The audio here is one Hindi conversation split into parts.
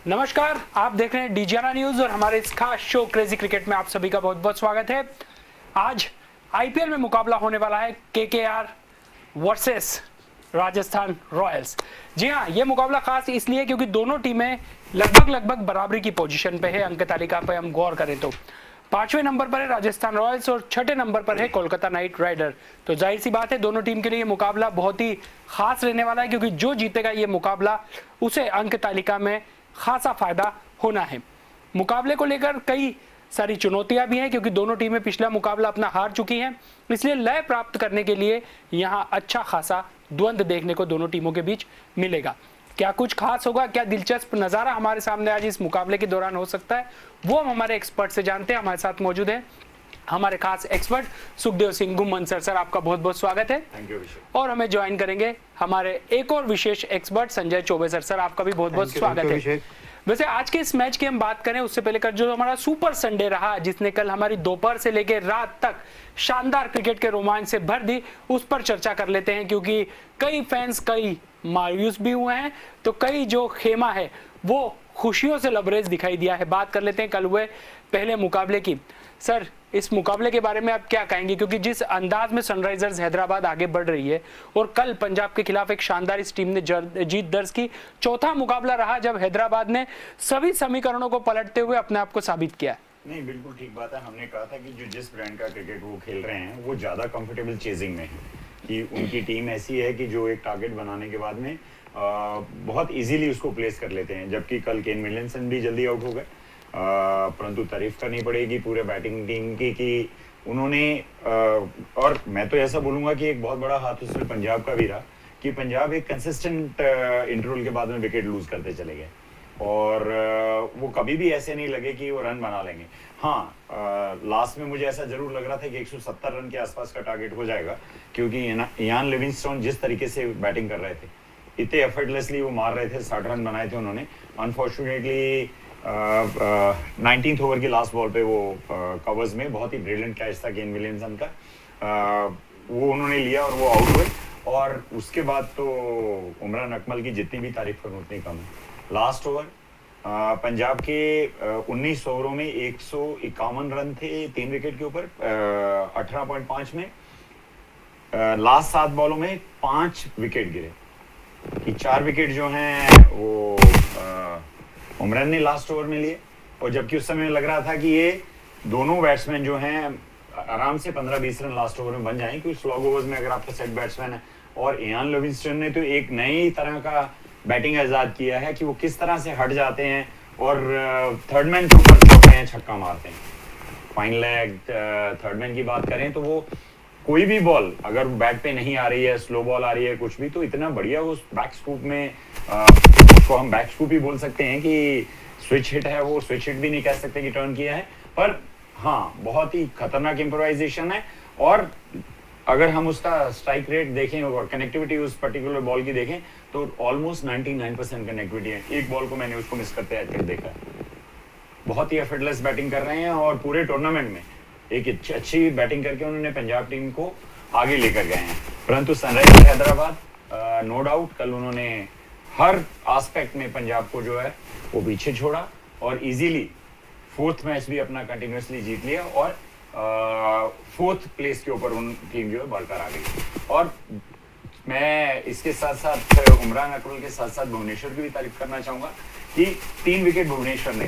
नमस्कार, आप देख रहे हैं डीजियाना न्यूज और हमारे इस खास शो क्रेजी क्रिकेट में आप सभी का बहुत बहुत स्वागत है। आज आईपीएल में मुकाबला होने वाला है केकेआर वर्सेस राजस्थान रॉयल्स। जी हाँ, ये मुकाबला खास इसलिए क्योंकि दोनों टीमें लगभग बराबरी की पोजीशन पे है। अंक तालिका पे हम गौर करें तो 5वें नंबर पर है राजस्थान रॉयल्स और 6ठे नंबर पर है कोलकाता नाइट राइडर। तो जाहिर सी बात है दोनों टीम के लिए ये मुकाबला बहुत ही खास रहने वाला है, क्योंकि जो जीतेगा ये मुकाबला उसे अंक तालिका में खासा फायदा होना है। मुकाबले को लेकर कई सारी चुनौतियां भी हैं, क्योंकि दोनों टीमें पिछला मुकाबला अपना हार चुकी हैं। इसलिए लय प्राप्त करने के लिए यहां अच्छा खासा द्वंद्व देखने को दोनों टीमों के बीच मिलेगा। क्या कुछ खास होगा, क्या दिलचस्प नजारा हमारे सामने आज इस मुकाबले के दौरान हो सकता है, वो हम हमारे एक्सपर्ट से जानते हैं। हमारे साथ मौजूद है हमारे खास एक्सपर्ट सुखदेव सिंह गुम्मन सर आपका बहुत बहुत स्वागत है। Thank you. और हमें ज्वाइन करेंगे हमारे एक और विशेष एक्सपर्ट संजय चौबे सर आपका भी बहुत बहुत स्वागत है। वैसे आज के इस मैच की हम बात करें उससे पहले जो हमारा सुपर संडे रहा, जिसने कल हमारी दोपहर से लेकर रात तक शानदार क्रिकेट के रोमांच से भर दी, उस पर चर्चा कर लेते हैं। क्योंकि कई फैंस कई मायूस भी हुए हैं, तो कई जो खेमा है वो खुशियों से लबरेज दिखाई दिया है। बात कर लेते हैं कल हुए पहले मुकाबले की। सर, इस मुकाबले के बारे में आप क्या कहेंगे, क्योंकि जिस अंदाज में सनराइजर्स हैदराबाद आगे बढ़ रही है और कल पंजाब के खिलाफ एक शानदार इस टीम ने जीत दर्ज की। चौथा मुकाबला रहा जब हैदराबाद ने सभी समीकरणों को पलटते हुए अपने आप को साबित किया। नहीं, बिल्कुल ठीक बात है। हमने कहा था कि जो जिस ब्रांड का क्रिकेट वो खेल रहे हैं वो ज्यादा कंफर्टेबल चेजिंग में है, कि उनकी टीम ऐसी है कि जो एक टारगेट बनाने के बाद में बहुत इजीली उसको प्लेस कर लेते हैं। जबकि कल केन विलियमसन भी जल्दी आउट हो गए, परंतु तारीफ करनी पड़ेगी पूरे बैटिंग टीम की कि उन्होंने और मैं तो ऐसा बोलूंगा कि एक बहुत बड़ा हाथ उसमें पंजाब का भी रहा, कि पंजाब एक कंसिस्टेंट इंटरवल के बाद में विकेट लूज करते चले गए और वो कभी भी ऐसे नहीं लगे कि वो रन बना लेंगे। हाँ, लास्ट में मुझे ऐसा जरूर लग रहा था कि 170 रन के आसपास का टारगेट हो जाएगा, क्योंकि यान लिविंगस्टोन जिस तरीके से बैटिंग कर रहे थे, इतने एफर्टलेसली वो मार रहे थे, 60 रन बनाए थे उन्होंने। अनफॉर्चुनेटली 19th ओवर की लास्ट बॉल पे वो कवर्स में बहुत ही ब्रिलियंट कैच था केन विलियमसन का, वो उन्होंने लिया और वो आउट हुए। और उसके बाद तो उमरान अकमल की जितनी भी तारीफ करूं उतनी कम है। लास्ट ओवर पंजाब के 19 ओवरों में 151 रन थे 3 विकेट के ऊपर, 18.5 में लास्ट 7 बॉलों में 5 विकेट गिरे, कि 4 विकेट जो हैं वो उमरान ने लास्ट ओवर में लिए। और जबकि उस समय लग रहा था कि ये दोनों बैट्समैन जो हैं आराम से 15-20 रन लास्ट ओवर में बन जाएं, क्योंकि स्लॉग ओवर्स में अगर आपका सेट बैट्समैन है। और इयान लिविंगस्टन ने तो एक नई तरह का बैटिंग आजाद किया है कि वो किस तरह से हट जाते हैं और थर्ड मैन के ऊपर चौके हैं, छक्का मारते हैं। फाइन लेग थर्ड मैन की बात करें तो वो कोई भी बॉल अगर बैट पे नहीं आ रही है, स्लो बॉल आ रही है, कुछ भी, तो इतना बढ़िया वो बैक स्कूप में, उसको हम बैक स्कूप ही बोल सकते हैं कि स्विच हिट है, वो स्विच हिट भी नहीं कह सकते कि टर्न किया है, पर हाँ बहुत ही खतरनाक इम्प्रोवाइजेशन है। और अगर हम उसका स्ट्राइक रेट देखें और कनेक्टिविटी उस पर्टिकुलर बॉल की देखें तो ऑलमोस्ट 99% कनेक्टिविटी है। एक बॉल को मैंने उसको मिस करते हैं देखा है। बहुत ही एफर्टलेस बैटिंग कर रहे हैं और पूरे टूर्नामेंट में एक अच्छी बैटिंग करके उन्होंने पंजाब टीम को आगे लेकर गए हैं। परंतु सनराइजर्स हैदराबाद नो डाउट कल उन्होंने हर एस्पेक्ट में पंजाब को जो है वो पीछे छोड़ा और इजीली 4th मैच भी अपना कंटिन्यूसली जीत लिया और 4th प्लेस के ऊपर उन टीम जो है बढ़कर आ गई। और मैं इसके साथ साथ उमरान अकमल के साथ साथ भुवनेश्वर की भी तारीफ करना चाहूंगा कि 3 विकेट भुवनेश्वर ने,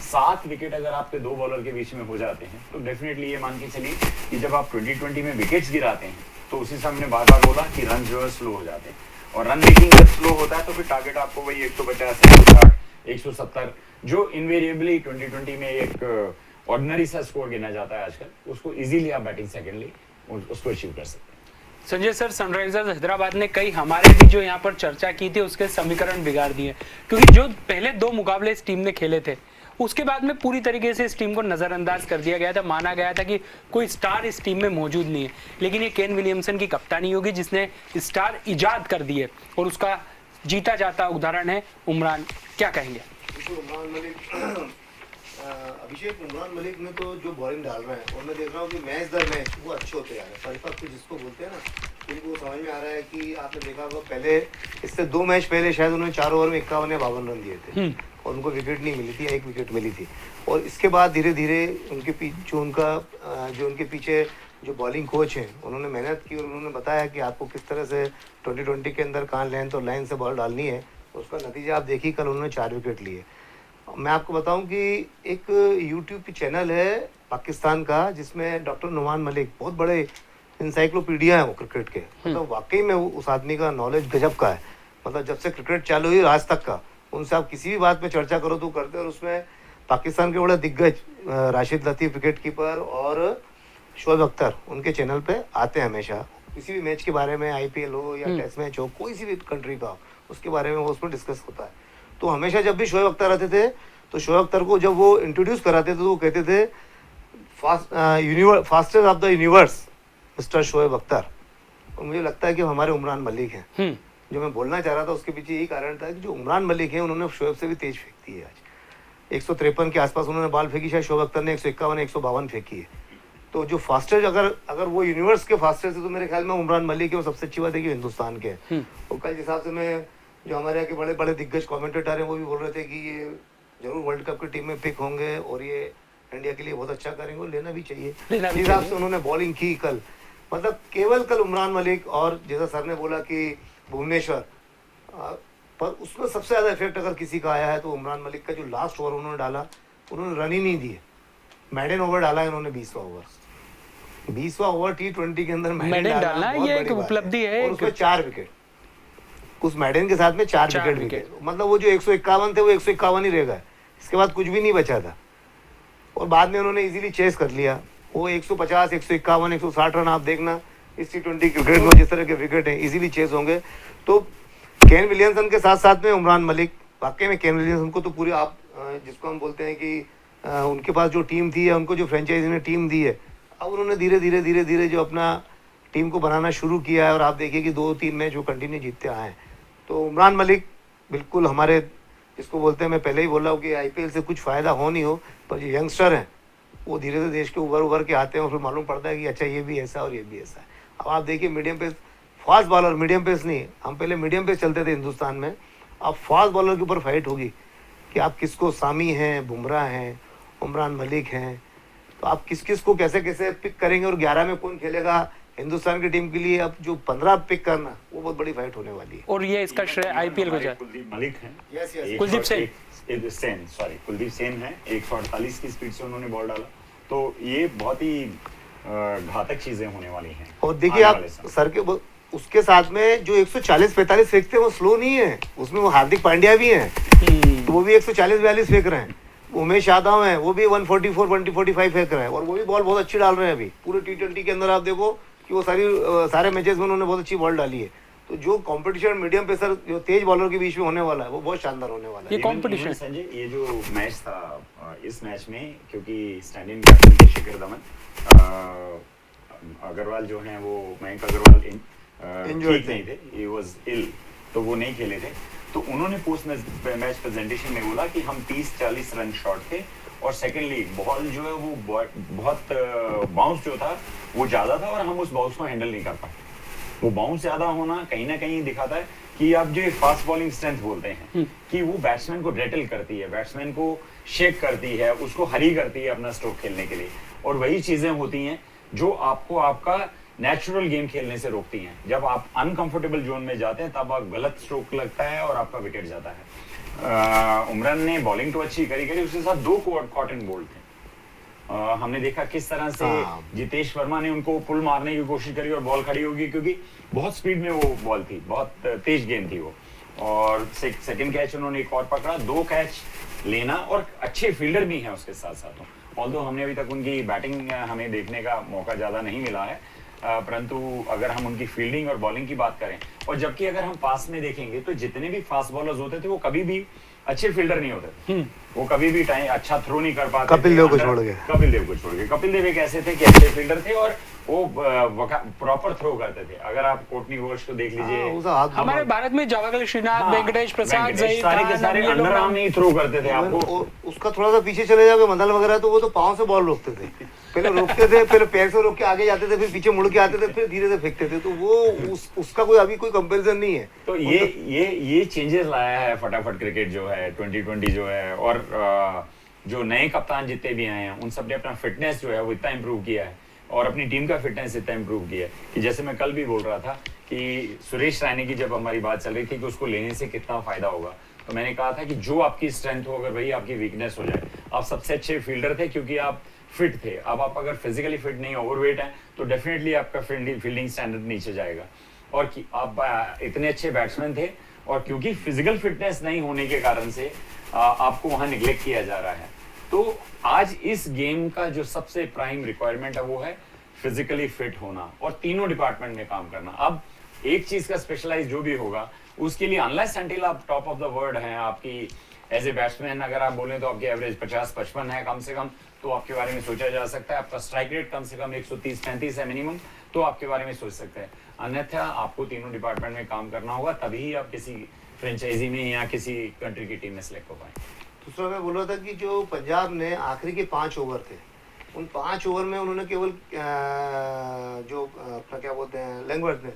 7 विकेट अगर आपके 2 बॉलर के बीच में हो जाते हैं तो डेफिनेटली ये मान के चलिए कि जब आप 2020 में विकेट्स गिराते हैं तो उसी से हमने बार बार बोला कि रन जो है स्लो हो जाते हैं, और रन मेकिंग जब स्लो होता है तो फिर टारगेट आपको वही 150, 160, 170 जो इनवेरिएबली 2020 में एक ऑर्डिनरी सा स्कोर गिना जाता है आजकल, उसको इजीली आप बैटिंग सेकेंडली उसको अचीव कर सकते हैं। संजय सर, सनराइजर्स हैदराबाद ने कई हमारे भी जो यहाँ पर चर्चा की थी उसके समीकरण बिगाड़ दिए, क्योंकि जो पहले 2 मुकाबले इस टीम ने खेले थे उसके बाद में पूरी तरीके से इस टीम को नजरअंदाज कर दिया गया था। माना गया था कि कोई स्टार इस टीम में मौजूद नहीं है, लेकिन ये केन विलियमसन की कप्तानी होगी जिसने स्टार इजाद कर दिए और उसका जीता जाता उदाहरण है उमरान। क्या कहेंगे? अभिषेक, उमरान मलिक में तो जो बॉलिंग डाल रहे हैं और मैं देख रहा हूँ कि मैच दर मैच वो अच्छे होते जा रहे हैं, परिपक्व जिसको बोलते हैं ना, उनको समझ में आ रहा है कि आपने देखा होगा पहले इससे 2 मैच पहले शायद उन्होंने 4 ओवर में 51 या 52 रन दिए थे, और उनको विकेट नहीं मिली थी, 1 विकेट मिली थी। और इसके बाद धीरे धीरे जो उनके पीछे जो बॉलिंग कोच हैं उन्होंने मेहनत की और उन्होंने बताया कि आपको किस तरह से 2020 के अंदर कहाँ लेंथ और लाइन से बॉल डालनी है। उसका नतीजा आप देखिए, कल उन्होंने 4 विकेट लिए। मैं आपको बताऊं कि एक यूट्यूब पे चैनल है पाकिस्तान का जिसमें डॉक्टर नुमान मलिक, बहुत बड़े इंसाइक्लोपीडिया है वो क्रिकेट के, मतलब वाकई में उस आदमी का नॉलेज गजब का है। मतलब जब से क्रिकेट चालू हुई आज तक का, उनसे आप किसी भी बात पे चर्चा करो तो करते हैं। और उसमें पाकिस्तान के बड़े दिग्गज राशिद लतीफ़ विकेट कीपर और शोएब अख्तर उनके चैनल पे आते हैं हमेशा। किसी भी मैच के बारे में, IPL हो या टेस्ट मैच हो, कोई सी भी कंट्री का हो, उसके बारे में वो उसमें डिस्कस होता है। तो हमेशा जब भी शोएब अख्तर आते थे तो शोएब अख्तर को जब वो इंट्रोड्यूस कराते थे तो वो कहते थे fastest of the universe mister Shoaib Akhtar. और मुझे लगता है कि हमारे उमरान मलिक हैं। जो मैं बोलना चाह रहा था उसके पीछे यही कारण था कि जो उमरान मलिक हैं उन्होंने शोएब से भी तेज फेंकती है। आज 153 के आसपास उन्होंने बॉल फेंकी, शायद शोएब अख्तर ने 151 152 फेंकी है। तो जो फास्टेस्ट अगर वो यूनिवर्स के फास्टेस्ट है तो मेरे ख्याल में उमरान मलिक है। और सबसे अच्छी बात है कि हिंदुस्तान के हैं। और कल जिस हिसाब से मैं जो हमारे यहाँ के बड़े बड़े दिग्गज कमेंटेटर हैं वो भी बोल रहे थे कि ये जरूर वर्ल्ड कप की टीम में पिक होंगे और ये इंडिया के लिए बहुत अच्छा करेंगे और लेना भी चाहिए। इस हिसाब से उन्होंने बॉलिंग की कल, मतलब केवल कल उमरान मलिक और जैसा सर ने बोला कि भुवनेश्वर, पर उसमें सबसे ज़्यादा इफेक्ट अगर किसी का आया है तो उमरान मलिक का जो लास्ट ओवर उन्होंने डाला, उन्होंने रन ही नहीं दिए। मैडन ओवर डाला है उन्होंने 20वां ओवर, 20वां ओवर T20 के अंदर मैडन डालना ये एक उपलब्धि है। और उसमें 4 विकेट, उस मैडन के साथ में 4 विकेट। मतलब वो जो 151 थे वो 151 ही रह गए, इसके बाद कुछ भी नहीं बचा था। और बाद में उन्होंने इजीली चेस कर लिया। वो 150 151 160 रन आप देखना इस T20 क्रिकेट में जिस तरह के विकेट हैं इजीली चेस होंगे। तो केन विलियमसन के साथ साथ में उमरान मलिक, वाकई में केन विलियमसन को तो पूरी आप जिसको हम बोलते हैं कि उनके पास जो टीम थी या उनको जो फ्रेंचाइजी ने टीम दी है, अब उन्होंने धीरे धीरे जो अपना टीम को बनाना शुरू किया है। और आप देखिए कि 2-3 मैच वो कंटिन्यू जीतते आए हैं। तो उमरान मलिक बिल्कुल हमारे जिसको बोलते हैं, मैं पहले ही बोल रहा हूँ कि IPL से कुछ फ़ायदा हो नहीं हो, पर जो यंगस्टर हैं वो धीरे धीरे देश के उभर के आते हैं और फिर मालूम पड़ता है कि अच्छा ये भी ऐसा और ये भी ऐसा है। अब आप देखिए medium pace, fast bowler, medium pace नहीं, हम पहले मीडियम पेस चलते थे हिंदुस्तान में, अब फास्ट बॉलर के ऊपर फाइट होगी कि आप किसको, सामी हैं, बुमराह हैं, उमरान मलिक हैं, तो आप किस को कैसे पिक करेंगे और 11 में कौन खेलेगा हिंदुस्तान की टीम के लिए। अब जो 15 पिक करना वो बहुत बड़ी फाइट होने वाली है। और ये इसका श्रेय IPL को जाए। कुलदीप मलिक हैं, कुलदीप सेन है, 148 की स्पीड से उन्होंने बॉल डाला। तो ये बहुत ही घातक चीजें होने वाली हैं। और देखिए आप सर के उसके साथ में जो 140-45 फेंकते हैं वो स्लो नहीं है, उसमें वो हार्दिक पांड्या भी हैं, तो वो भी 140-42 फेंक रहे हैं। उमेश यादव हैं, वो भी 144-145 फेंक रहे हैं और वो भी बॉल बहुत अच्छी डाल रहे हैं। अभी पूरे T20 के अंदर आप देखो कि वो सारे मैचेस में उन्होंने बहुत अच्छी बॉल डाली है। तो जो कंपटीशन मीडियम पेसर जो तेज बॉलर के बीच में होने वाला है वो बहुत शानदार होने वाला है। ये कंपटीशन संजय, ये जो मैच था, इस मैच में क्योंकि स्टैंड इन कैप्टन थे शिखर धवन, अग्रवाल जो हैं वो मयंक अग्रवाल ठीक नहीं थे, ही वाज इल, तो वो नहीं खेले थे। तो उन्होंने पोस्ट मैच प्रेजेंटेशन में बोला कि हम 30-40 रन शॉर्ट थे और सेकेंडली बॉल जो है वो बहुत बाउंस जो था वो ज़्यादा था और हम उस बाउंस को हैंडल नहीं कर पाए। वो बाउंस ज़्यादा होना कहीं ना कहीं दिखाता है कि आप जो फास्ट बॉलिंग स्ट्रेंथ बोलते हैं कि वो बैट्समैन को रेटल करती है, बैट्समैन को शेक करती है, उसको हरी करती है अपना स्ट्रोक खेलने के लिए। और वही चीज़ें होती हैं जो आपको आपका नेचुरल गेम खेलने से रोकती हैं। जब आप अनकंफर्टेबल जोन में जाते हैं तब आप गलत स्ट्रोक लगता है और आपका विकेट जाता है। उमरान ने बॉलिंग तो अच्छी करी, उसके साथ 2 कॉटन बोल्ट थे। हमने देखा किस तरह से जितेश वर्मा ने उनको पुल मारने की कोशिश करी और बॉल खड़ी होगी, क्योंकि बहुत स्पीड में वो बॉल थी, बहुत तेज गेंद थी वो। और सेकंड कैच उन्होंने एक और पकड़ा, 2 कैच लेना, और अच्छे फील्डर भी हैं उसके साथ साथ। ऑल्दो हमने अभी तक उनकी बैटिंग हमें देखने का मौका ज़्यादा नहीं मिला है, परंतु अगर हम उनकी फील्डिंग और बॉलिंग की बात करें, और जबकि अगर हम पास में देखेंगे तो जितने भी फास्ट बॉलर्स होते थे वो कभी भी अच्छे फील्डर नहीं होते, वो कभी भी टाइम अच्छा थ्रो नहीं कर पाते। कपिल देव को छोड़ के कपिल देव एक ऐसे थे कि अच्छे फील्डर थे और वो प्रॉपर थ्रो करते थे। अगर आप कोटनी वॉल्श को देख लीजिए, उसका हाथ हमारे भारत में जवाहरलाल श्रीनाथ, हाँ, वेंकटेश प्रसाद, वेंकटेश, जहीर सारे के खान, सारे ये लोग अंडर आर्म ही थ्रो करते थे आपको। उसका थोड़ा सा पीछे चले जाओगे मंडल वगैरह, तो वो तो पाँव से बॉल रोकते थे। पहले रोकते थे, पहले पैर से रोक के आगे जाते थे, फिर पीछे मुड़ के आते थे, फिर धीरे से फेंकते थे। तो वो उसका कोई अभी कोई कंपैरिजन नहीं है। तो ये चेंजेस लाया है फटाफट क्रिकेट जो है 2020 जो है। और जो नए कप्तान जितने भी आए हैं उन सब ने अपना फिटनेस जो है वो इतना इम्प्रूव किया है और अपनी टीम का फिटनेस इतना इम्प्रूव किया है कि जैसे मैं कल भी बोल रहा था कि सुरेश रैना की जब हमारी बात चल रही थी कि उसको लेने से कितना फायदा होगा, तो मैंने कहा था कि जो आपकी स्ट्रेंथ हो, अगर वही आपकी वीकनेस हो जाए। आप सबसे अच्छे फील्डर थे क्योंकि आप फिट थे। अब आप अगर फिजिकली फिट नहीं, ओवरवेट है, तो डेफिनेटली आपका फील्डिंग स्टैंडर्ड नीचे जाएगा। और आप इतने अच्छे बैट्समैन थे और क्योंकि फिजिकल फिटनेस नहीं होने के कारण से आपको वहां निग्लेक्ट किया जा रहा है। तो आज इस गेम का जो सबसे प्राइम रिक्वायरमेंट है वो है फिजिकली फिट होना और तीनों डिपार्टमेंट में काम करना। अब एक चीज का स्पेशलाइज जो भी होगा उसके लिए अनलेस अनटिल आप टॉप ऑफ द वर्ल्ड हैं, आपकी एज ए बैट्समैन अगर आप बोलें तो आपकी एवरेज 50-55 है कम से कम, तो आपके बारे में सोचा जा सकता है। आपका स्ट्राइक रेट कम से कम 130-35 है मिनिमम, तो आपके बारे में सोच सकते हैं। अन्यथा आपको तीनों डिपार्टमेंट में काम करना होगा, तभी आप किसी फ्रेंचाइजी में या किसी कंट्री की टीम में सिलेक्ट हो पाए। दूसरा मैं बोल रहा था कि जो पंजाब ने आखिरी के 5 ओवर थे, उन 5 ओवर में उन्होंने केवल जो अपना क्या बोलते हैं लैंगवर्थ ने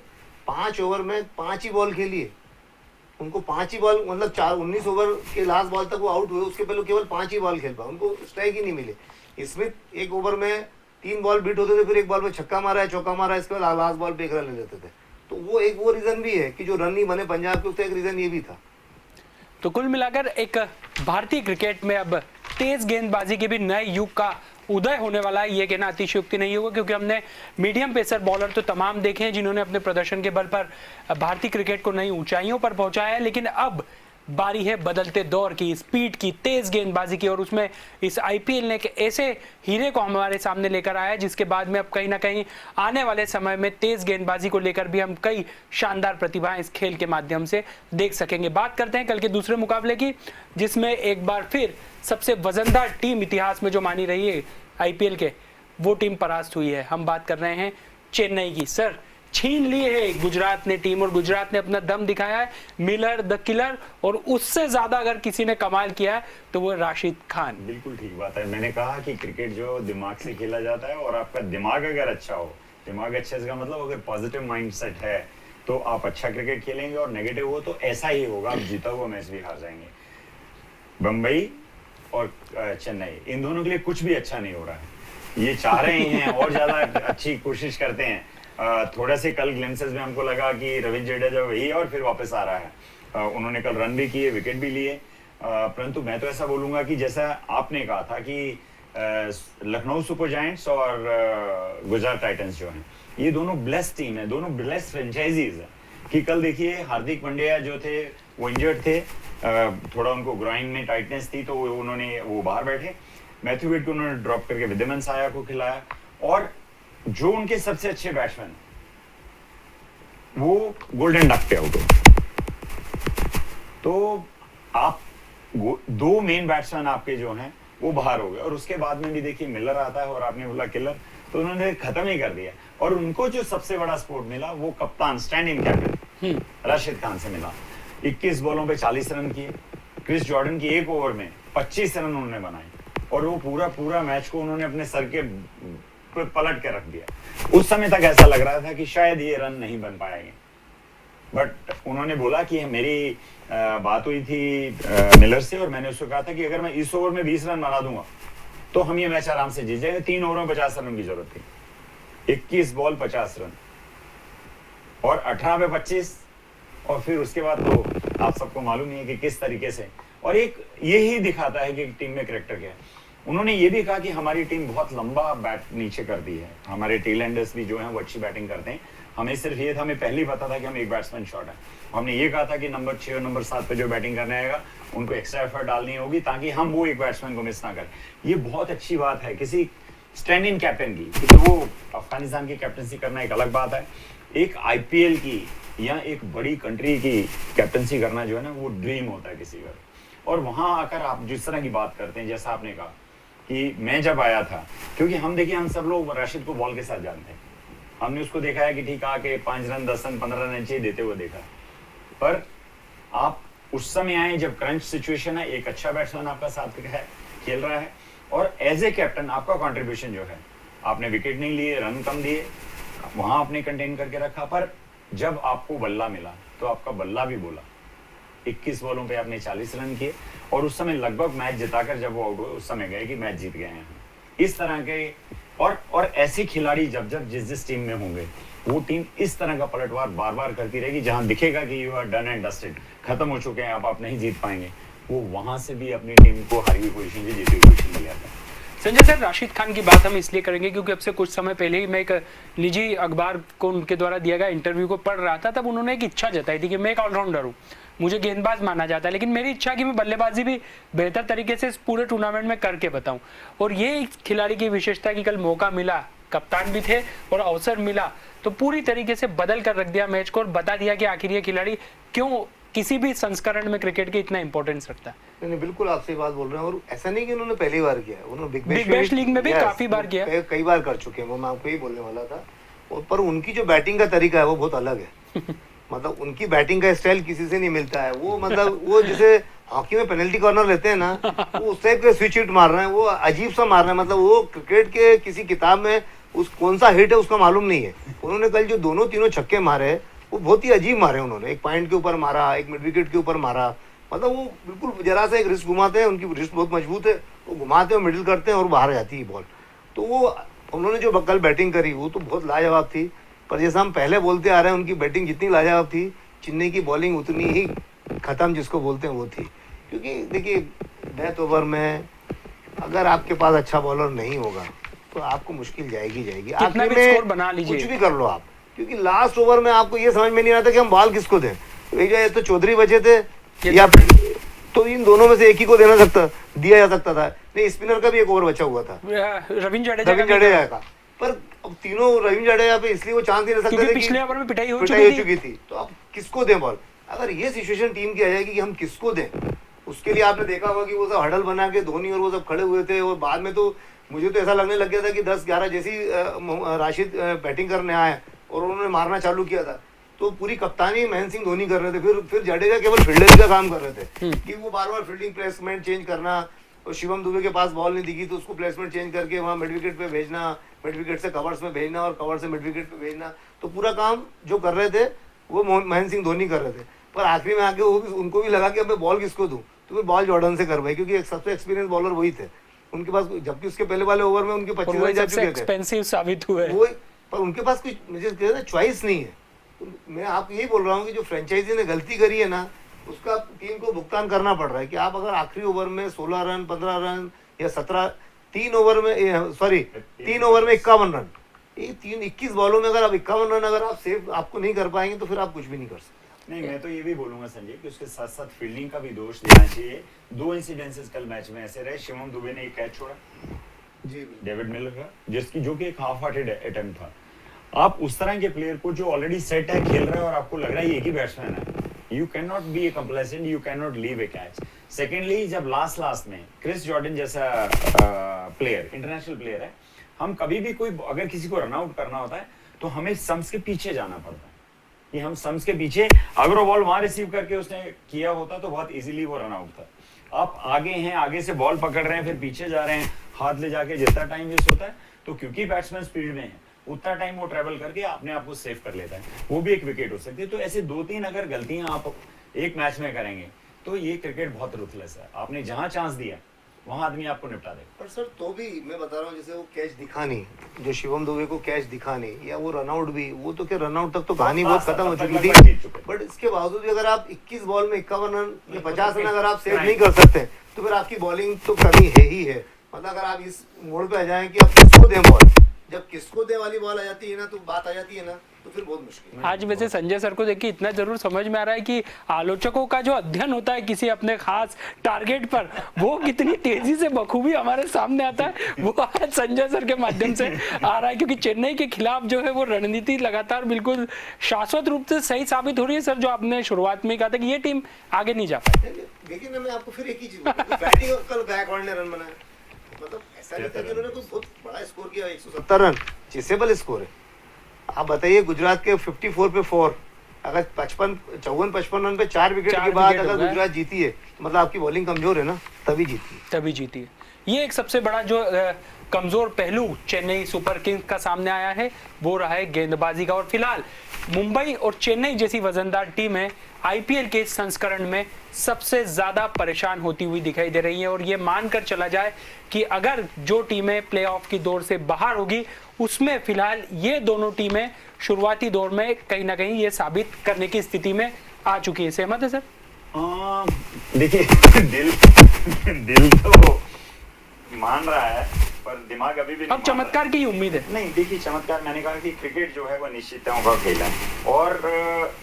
5 ओवर में 5 ही बॉल खेली है। उनको 5 ही बॉल, मतलब 19 ओवर के लास्ट बॉल तक वो आउट हुए, उसके पहले केवल 5 ही बॉल खेल पाए, उनको स्ट्राइक ही नहीं मिले। स्मिथ एक ओवर में 3 बॉल बीट होते थे, फिर एक बॉल में छक्का मारा है, चौका मारा है, इसके बाद लास्ट बॉल पे 1 रन ले लेते थे। तो वो एक वो रीजन भी है कि जो रन नहीं बने पंजाब के, उसका एक रीजन ये भी था। तो कुल मिलाकर एक भारतीय क्रिकेट में अब तेज गेंदबाजी के भी नए युग का उदय होने वाला है, ये कहना अतिशयोक्ति नहीं होगा, क्योंकि हमने मीडियम पेसर बॉलर तो तमाम देखे हैं जिन्होंने अपने प्रदर्शन के बल पर भारतीय क्रिकेट को नई ऊंचाइयों पर पहुंचाया है। लेकिन अब बारी है बदलते दौर की, स्पीड की, तेज गेंदबाजी की, और उसमें इस आईपीएल ने एक ऐसे हीरे को हमारे सामने लेकर आया है जिसके बाद में अब कहीं ना कहीं आने वाले समय में तेज गेंदबाजी को लेकर भी हम कई शानदार प्रतिभाएं इस खेल के माध्यम से देख सकेंगे। बात करते हैं कल के दूसरे मुकाबले की, जिसमें एक बार फिर सबसे वजनदार टीम इतिहास में जो मानी रही है आईपीएल के, वो टीम परास्त हुई है। हम बात कर रहे हैं चेन्नई की। सर, छीन ली है गुजरात ने टीम, और गुजरात ने अपना दम दिखाया है, मिलर द किलर, और उससे ज्यादा अगर किसी ने कमाल किया है तो वो राशिद खान। बिल्कुल ठीक बात है। मैंने कहा कि क्रिकेट जो दिमाग से खेला जाता है, और आपका दिमाग अगर अच्छा हो, दिमाग अच्छे से का मतलब अगर पॉजिटिव माइंडसेट है तो आप अच्छा क्रिकेट खेलेंगे, और नेगेटिव हो तो ऐसा ही होगा, आप जीता हुआ मैच भी हार जाएंगे। बम्बई और चेन्नई, इन दोनों के लिए कुछ भी अच्छा नहीं हो रहा है। ये चाह रहे हैं और ज्यादा अच्छी कोशिश करते हैं। थोड़ा से कल ग्लिम्सेस में हमको लगा कि रविंद्र जडेजा वही और फिर वापस आ रहा है। उन्होंने कल रन भी किए, विकेट भी लिए, परंतु मैं तो ऐसा बोलूंगा कि जैसा आपने कहा था कि लखनऊ सुपर जायंट्स और गुजरात टाइटंस जो हैं, ये दोनों ब्लेस्ड टीम है, दोनों ब्लेस्ड फ्रेंचाइजीज है। कि कल देखिए हार्दिक पांड्या जो थे वो इंजर्ड थे, थोड़ा उनको ग्राइंड में टाइटनेस थी, तो वो बाहर बैठे। मैथ्यू वेड को उन्होंने ड्रॉप करके विद्यमान साया को खिलाया, और जो उनके सबसे अच्छे बैट्समैन वो गोल्डन डक पे आउट हो। तो आप 2 मेन बैट्समैन आपके जो हैं वो बाहर हो गए, और उसके बाद में भी देखिए मिलर आता है, और आपने बोला किलर, तो उन्होंने खत्म ही कर दिया। और उनको जो सबसे बड़ा सपोर्ट मिला वो कप्तान, stand in captain Rashid Khan से मिला। 21 बॉलों पे 40 रन किए। क्रिस जॉर्डन की 1 ओवर में 25 रन उन्होंने बनाए, और वो पूरा मैच को उन्होंने अपने सर के पलट के रख दिया। उस समय तक ऐसा लग रहा था कि शायद ये रन नहीं बन पाएंगे, बट उन्होंने बोला कि मेरी बात हुई थी मिलर से, और मैंने उसको कहा था कि अगर मैं इस ओवर में 20 रन बना दूंगा तो हम ये मैच आराम से जीत जाएंगे। 3 ओवरों में 50 रन की जरूरत थी, 21 बॉल 50 रन, और 18 पे 25, और फिर उसके बाद तो आप सबको मालूम ही है कि किस तरीके से। और एक यही दिखाता है कि टीम में कैरेक्टर क्या है। उन्होंने ये भी कहा कि हमारी टीम बहुत लंबा बैट नीचे करती है, हमारे टेलएंडर्स भी जो हैं वो अच्छी बैटिंग करते हैं। हमें सिर्फ ये था, हमें पहले ही पता था कि हम एक बैट्समैन शॉर्ट है। हमने ये कहा था कि नंबर 6 और नंबर 7 पे जो बैटिंग करने आएगा उनको एक्स्ट्रा एफर्ट डालनी होगी, ताकि हम वो एक बैट्समैन को मिस ना करें। ये बहुत अच्छी बात है किसी स्टैंड इन कैप्टन की, क्योंकि वो अफगानिस्तान की कैप्टनसी करना एक अलग बात है, एक आईपीएल की या एक बड़ी कंट्री की कैप्टनसी करना जो है ना, वो ड्रीम होता है किसी का। और वहां आकर आप जिस तरह की बात करते हैं, जैसा आपने कहा कि मैं जब आया था, क्योंकि हम देखिए हम सब लोग राशिद को बॉल के साथ जानते हैं, हमने उसको देखा है कि ठीक आके 5 रन 10 रन 15 रन चाहिए देते हुए देखा, पर आप उस समय आए जब क्रंच सिचुएशन है, एक अच्छा बैट्समैन आपका साथ है, खेल रहा है, और एज ए कैप्टन आपका कंट्रीब्यूशन जो है, आपने विकेट नहीं लिए, रन कम दिए, वहां आपने कंटेन करके रखा, पर जब आपको बल्ला मिला तो आपका बल्ला भी बोला। 21 बॉलों पे आपने 40 रन किए और उस समय लगभग मैच जिताकर जब वो आउट हुए उस समय गए कि मैच जीत गए हैं। इस तरह के और ऐसे खिलाड़ी जब जब जिस टीम में होंगे, वो टीम इस तरह का पलटवार बार बार करती रहेगी, जहां दिखेगा कि you are done and dusted, खत्म हो चुके हैं, आप नहीं जीत पाएंगे, वो वहां से भी अपनी टीम को हारी हुई पोजीशन से जीती हुई पोजीशन में ले आता है। संजय सर, राशिद खान की बात हम इसलिए करेंगे क्योंकि अब से कुछ समय पहले ही मैं एक निजी अखबार को उनके द्वारा दिया गया इंटरव्यू को पढ़ रहा था। तब उन्होंने एक इच्छा जताई थी कि मैं एक ऑलराउंडर हूँ, मुझे गेंदबाज माना जाता है, लेकिन मेरी इच्छा है कि मैं बल्लेबाजी भी बेहतर तरीके से इस पूरे टूर्नामेंट में करके बताऊं। और ये एक खिलाड़ी की विशेषता है कि कल मौका मिला, कप्तान भी थे और अवसर मिला तो पूरी तरीके से बदल कर रख दिया मैच को और बता दिया कि आखिर ये खिलाड़ी क्यों किसी भी संस्करण में क्रिकेट के इतना इंपॉर्टेंस रखता है। नहीं, बिल्कुल आपसे ये बात बोल रहे हैं। और ऐसा नहीं कि उन्होंने पहली बार किया है, उन्होंने बिग बैश लीग में भी काफी बार किया, कई बार कर चुके हैं, वो मैं आपको ही बोलने वाला था। और पर उनकी जो बैटिंग का तरीका है वो बहुत अलग है। मतलब उनकी बैटिंग का स्टाइल किसी से नहीं मिलता है। वो मतलब वो जैसे हॉकी में पेनल्टी कॉर्नर लेते हैं ना, वो उस टाइप के स्विच हिट मार रहे हैं, वो अजीब सा मार रहे हैं। मतलब वो क्रिकेट के किसी किताब में उस कौन सा हिट है उसका मालूम नहीं है। उन्होंने कल जो दोनों तीनों छक्के मारे वो बहुत ही अजीब मारे उन्होंने। एक पॉइंट के ऊपर मारा, एक मिड विकेट के ऊपर मारा। मतलब वो बिल्कुल जरा सा एक रिस्ट घुमाते हैं, उनकी रिस्ट बहुत मजबूत है, वो घुमाते हैं, मिडिल करते हैं और बाहर जाती है बॉल। तो वो उन्होंने जो कल बैटिंग करी वो तो बहुत लाजवाब थी। पर जैसा हम पहले बोलते आ रहे हैं, उनकी बैटिंग जितनी लाजवाब थी, चेन्नई की बॉलिंग उतनी ही खत्म जिसको बोलते हैं वो थी। क्योंकि देखिए डेथ ओवर में अगर आपके पास अच्छा बॉलर नहीं होगा तो आपको मुश्किल जाएगी। कितना भी स्कोर बना लीजिए, कुछ भी कर लो आप, क्योंकि लास्ट ओवर में आपको ये समझ में नहीं आता कि हम बॉल किसको दें। तो चौधरी बचे थे या तो इन दोनों में से एक ही को दिया जा सकता था। नहीं, स्पिनर का भी एक ओवर बचा हुआ था, रविंद्र जडेजा का। पर अब तीनों रविंद्र जडेजा पे इसलिए वो चांस नहीं ले सकते थे पिछले ओवर में पिटाई हो चुकी थी। तो अब किसको दें बॉल? अगर ये सिचुएशन टीम की आ जाएगी कि हम किसको दें, उसके लिए आपने देखा होगा कि वो सब हडल बना के धोनी और वो सब खड़े हुए थे। और बाद में तो मुझे तो ऐसा लगने लग गया था कि 10-11 जैसी राशिद बैटिंग करने आए और उन्होंने मारना चालू किया था तो पूरी कप्तानी महेंद्र सिंह धोनी कर रहे थे। फिर जडेजा केवल फील्डर का काम कर रहे थे कि वो बार बार फील्डिंग प्लेसमेंट चेंज करना। और शिवम दुबे के पास बॉल नहीं दिखी तो उसको प्लेसमेंट चेंज करके वहाँ मिड विकेट पे भेजना, मिड विकेट से कवर्स में भेजना और कवर से मिड विकेट पे भेजना। तो पूरा काम जो कर रहे थे वो महेंद्र सिंह धोनी कर रहे थे। पर आखिरी में आके उनको भी लगा कि अब मैं बॉल किसको दूं, तो फिर बॉल जॉर्डन से करवाई, क्योंकि एक सबसे एक्सपीरियंस बॉलर वही थे उनके पास। जबकि उसके पहले वाले ओवर में उनके 25 रन जा चुके थे, एक्सपेंसिव साबित हुए वो। पर उनके पास कोई मुझे चॉइस नहीं है। तो मैं आपको यही बोल रहा हूँ कि जो फ्रेंचाइजी ने गलती करी है ना, उसका टीम को भुगतान करना पड़ रहा है। कि आप अगर आखिरी ओवर में 16 रन 15 रन या 17 3 ओवर में 51 रन, ये 21 बॉलों में अगर आप 51 रन अगर आप सेव आपको नहीं कर पाएंगे तो फिर आप कुछ भी नहीं कर सकते। नहीं, मैं तो ये भी बोलूंगा संजय कि उसके साथ साथ फील्डिंग का भी दोष देना चाहिए। 2 इंसिडेंसेस कल मैच में ऐसे रहे। शिवम दुबे ने एक कैच छोड़ा जी डेविड मिलर का, जिसकी जो कि एक हाफ हार्टेड अटेम्प्ट था। आप उस तरह के प्लेयर को जो ऑलरेडी सेट है, खेल रहा है और आपको लग रहा है ये एक ही बैट्समैन है, you can not be A complacent, you can not leave A catch. Secondly, जब लास्ट में क्रिस जॉर्डन जैसा प्लेयर, इंटरनेशनल प्लेयर है, हम कभी भी कोई अगर किसी को रन आउट करना होता है तो हमें सम्स के पीछे जाना पड़ता है। कि हम सम्स के पीछे, अगर वो बॉल वहां रिसीव करके उसने किया होता तो बहुत इजीली वो रन आउट था। आप आगे हैं, आगे से बॉल पकड़ रहे हैं, फिर पीछे जा रहे हैं, हाथ ले जाके जितना टाइम वेस्ट होता है, तो क्योंकि बैट्समैन स्पीड में है उतना टाइम वो ट्रेवल करके अपने आप को सेव कर लेता है, वो भी एक विकेट हो सकती है। तो ऐसे 2-3 अगर गलतियां आप एक मैच में करेंगे तो ये क्रिकेट बहुत रुथलेस है। आपने जहां चांस दिया वहां आदमी आपको निपटा दे। पर सर तो भी मैं बता रहा हूँ, जैसे वो कैच दिखा नहीं, जो शिवम दुबे को कैच दिखा नहीं, या वो रनआउट भी, वो तो क्या रनआउट तक तो कहानी बहुत खत्म हो चुकी थी। बट इसके बावजूद भी अगर आप 21 बॉल में 51 रन या 50 रन अगर आप सेव नहीं कर सकते तो फिर आपकी बॉलिंग तो कमी है ही है। मतलब अगर आप इस मोड़ पे आ जाएं कि आप किसको दें बॉल, जब किसको दे वाली बॉल आ जाती है ना, तो बात आ जाती है ना, तो फिर बहुत मुश्किल है। आज वैसे संजय सर को देखिए इतना जरूर समझ में आ रहा है कि आलोचकों का जो अध्ययन होता है किसी अपने खास टारगेट पर, वो कितनी तेजी से बखूबी हमारे सामने आता है, वो आज संजय सर के माध्यम से आ रहा है। क्योंकि चेन्नई के खिलाफ जो है वो रणनीति लगातार बिल्कुल शाश्वत रूप से सही साबित हो रही है। सर, जो आपने शुरुआत में कहा था कि ये टीम आगे नहीं जा पाई, देखिए ना, मैं आपको फिर एक ही चीज बैटिंग कल गायकवाड़ ने रन बनाया, मतलब ऐसा नहीं था कि उन्होंने कोई बहुत बड़ा स्कोर किया। 170 रन चेसेबल स्कोर है। आप बताइए गुजरात के 54 पे 4, अगर 54 रन पे 4 विकेट के बाद विकेट हो अगर गए। गुजरात जीती है तो मतलब आपकी बॉलिंग कमजोर है ना, तभी जीती है। तभी जीती है। ये एक सबसे बड़ा जो कमजोर पहलू चेन्नई सुपर किंग्स का सामने आया है वो रहा है गेंदबाजी का। और फिलहाल मुंबई और चेन्नई जैसी वजनदार टीमें आईपीएल के इस संस्करण में सबसे ज्यादा परेशान होती हुई दिखाई दे रही हैं। और ये मानकर चला जाए कि अगर जो टीमें प्लेऑफ की दौड़ से बाहर होगी उसमें फिलहाल ये दोनों टीमें शुरुआती दौर में कहीं ना कहीं ये साबित करने की स्थिति में आ चुकी है। सहमत है सर? देखिए दिल तो मान रहा है पर दिमाग अभी भी नहीं अब चमत्कार की उम्मीद है। नहीं, देखिए चमत्कार मैंने कहा कि क्रिकेट जो है वो निश्चितताओं का खेल है और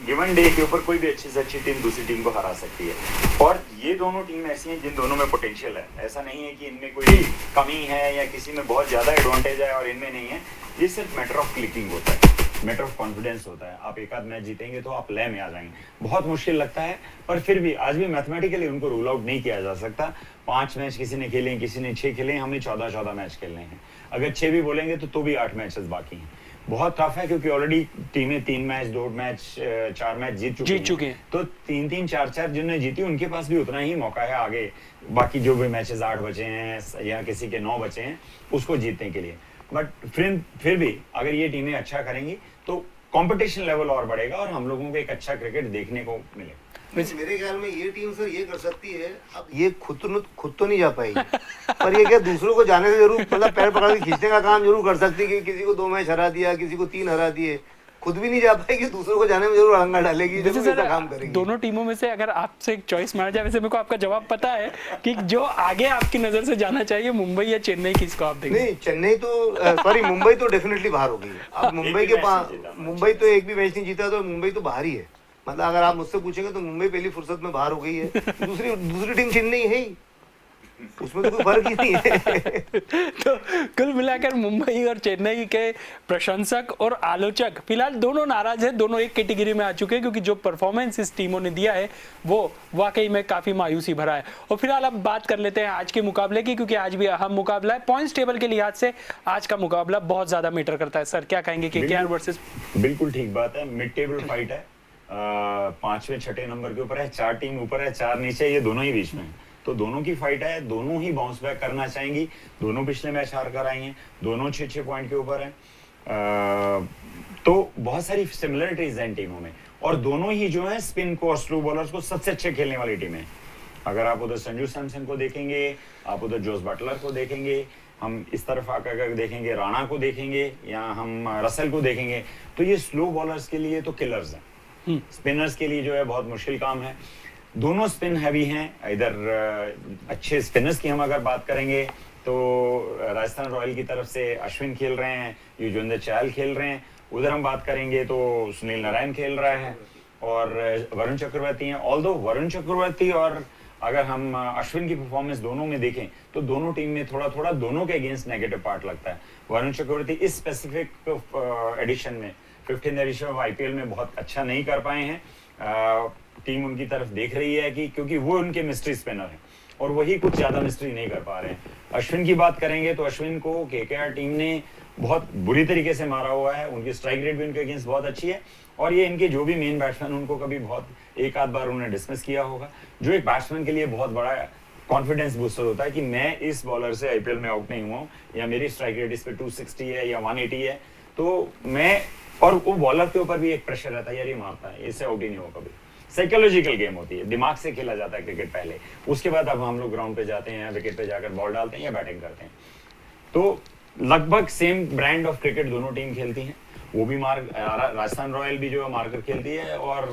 गिवन डे के ऊपर कोई भी अच्छी से अच्छी टीम दूसरी टीम को हरा सकती है। और ये दोनों टीम ऐसी हैं जिन दोनों में पोटेंशियल है। ऐसा नहीं है कि इनमें कोई कमी है या किसी में बहुत ज्यादा एडवांटेज है और इनमें नहीं है। ये सिर्फ मैटर ऑफ क्लिकिंग होता है, मैटर ऑफ कॉन्फिडेंस होता है। आप एक आध मैच जीतेंगे तो आप लय में आ जाएंगे। बहुत मुश्किल लगता है पर फिर भी आज भी मैथमेटिकली उनको रूल आउट नहीं किया जा सकता। 5 मैच किसी ने खेले, किसी ने 6 खेले, हमने 14 मैच खेलने हैं। अगर 6 भी बोलेंगे तो भी 8 मैचेस बाकी हैं। बहुत टफ है क्योंकि ऑलरेडी टीमें 3 मैच 2 मैच 4 मैच जीत चुकी हैं। तो 3-3 4-4 जिन्होंने जीती उनके पास भी उतना ही मौका है आगे बाकी जो भी मैचेस 8 बचे हैं या किसी के 9 बचे हैं उसको जीतने के लिए। बट फिर भी अगर ये टीमें अच्छा करेंगी तो कंपटीशन लेवल और बढ़ेगा और हम लोगों को एक अच्छा क्रिकेट देखने को मिलेगा। मेरे ख्याल में ये टीम सर ये कर सकती है, अब ये खुद तो नहीं जा पाएगी पर ये क्या दूसरों को जाने से जरूर मतलब पैर पकड़ के खींचने का काम जरूर कर सकती है कि किसी को 2 मैच हरा दिया, किसी को 3 हरा दिए, खुद भी नहीं जा पाएगी, दूसरों को जाने में जरूर अड़ंगा डालेगी, जरूर ऐसा काम करेगी। दोनों टीमों में से अगर आपसे एक चॉइस मारा जाए, वैसे मेरे को आपका जवाब पता है कि जो आगे आपकी नजर से जाना चाहिए मुंबई या चेन्नई, किसको आप देंगे? नहीं, चेन्नई तो सॉरी मुंबई तो डेफिनेटली बाहर हो गई है। अब मुंबई तो एक भी मैच नहीं जीता तो मुंबई तो बाहर ही है। मतलब अगर आप मुझसे पूछेंगे तो मुंबई पहली फुर्सत में बाहर हो गई है। दूसरी टीम चेन्नई है ही, उसमें तो कोई फर्क ही नहीं है। तो कुल मिलाकर मुंबई और चेन्नई के प्रशंसक और आलोचक फिलहाल दोनों नाराज हैं, दोनों एक कैटेगरी में आ चुके हैं क्योंकि जो परफॉर्मेंस इस टीमों ने दिया है वो वाकई में काफी मायूसी भरा है। और फिलहाल अब बात कर लेते हैं आज के मुकाबले की, क्योंकि आज भी अहम मुकाबला है। पॉइंट्स टेबल के लिहाज से आज का मुकाबला बहुत ज्यादा मैटर करता है। सर क्या कहेंगे केकेआर वर्सेस? बिल्कुल ठीक बात है, मिड टेबल फाइट है। 5वें 6ठे नंबर के ऊपर है, 4 टीम ऊपर है, 4 नीचे, ये दोनों ही बीच में है। तो दोनों की फाइट है, दोनों ही बाउंस बैक करना चाहेंगी। दोनों पिछले मैच हार कर आई हैं, दोनों 6-6 पॉइंट के ऊपर है। तो बहुत सारी सिमिलरिटीज हैं टीमों में और दोनों ही जो है स्पिन को और स्लो बॉलर्स को सबसे अच्छे खेलने वाली टीम है। अगर आप उधर संजू सैमसन को देखेंगे, आप उधर जोस बटलर को देखेंगे, हम इस तरफ आकर देखेंगे राणा को देखेंगे या हम रसेल को देखेंगे, तो ये स्लो बॉलर्स के लिए तो किलर्स हैं। स्पिनर्स के लिए जो है बहुत मुश्किल काम है। दोनों स्पिन हैवी हैं। इधर अच्छे स्पिनर्स की हम अगर बात करेंगे तो राजस्थान रॉयल की तरफ से अश्विन खेल रहे हैं, युजवेंद्र चहल खेल रहे हैं। उधर हम बात करेंगे तो सुनील नारायण खेल रहा है और वरुण चक्रवर्ती हैं। ऑल्दो वरुण चक्रवर्ती और अगर हम अश्विन की परफॉर्मेंस दोनों में देखें तो दोनों टीम में थोड़ा थोड़ा दोनों के अगेंस्ट नेगेटिव पार्ट लगता है। वरुण चक्रवर्ती इस स्पेसिफिक एडिशन में 15th एडिशन ऑफ आईपीएल में बहुत अच्छा नहीं कर पाए हैं। टीम उनकी तरफ देख रही है कि क्योंकि वो उनके मिस्ट्री स्पिनर हैं और वही कुछ ज्यादा मिस्ट्री नहीं कर पा रहे हैं। अश्विन की बात करेंगे तो अश्विन को केकेआर टीम ने बहुत बुरी तरीके से मारा हुआ है। उनकी स्ट्राइक रेट भी उनके अगेंस्ट बहुत अच्छी है और ये इनके जो भी मेन बैट्समैन उनको कभी बहुत एक आध बार उन्होंने डिसमिस किया होगा, जो एक बैट्समैन के लिए बहुत बड़ा कॉन्फिडेंस बूस्टर होता है कि मैं इस बॉलर से आईपीएल में आउट नहीं हुआ हूं या मेरी स्ट्राइक रेट इस पे 260 है या 180 है, तो मैं और वो बॉलर के ऊपर भी एक प्रेशर रहता है, यार ये मारता है, इससे आउट ही नहीं होगा कभी। साइकोलॉजिकल गेम होती है, दिमाग से खेला जाता है क्रिकेट पहले, उसके बाद अब हम लोग ग्राउंड पे जाते हैं, विकेट पे जाकर बॉल डालते हैं या बैटिंग करते हैं। तो लगभग सेम ब्रांड ऑफ क्रिकेट दोनों टीम खेलती हैं। वो भी राजस्थान रॉयल भी जो है मारकर खेलती है और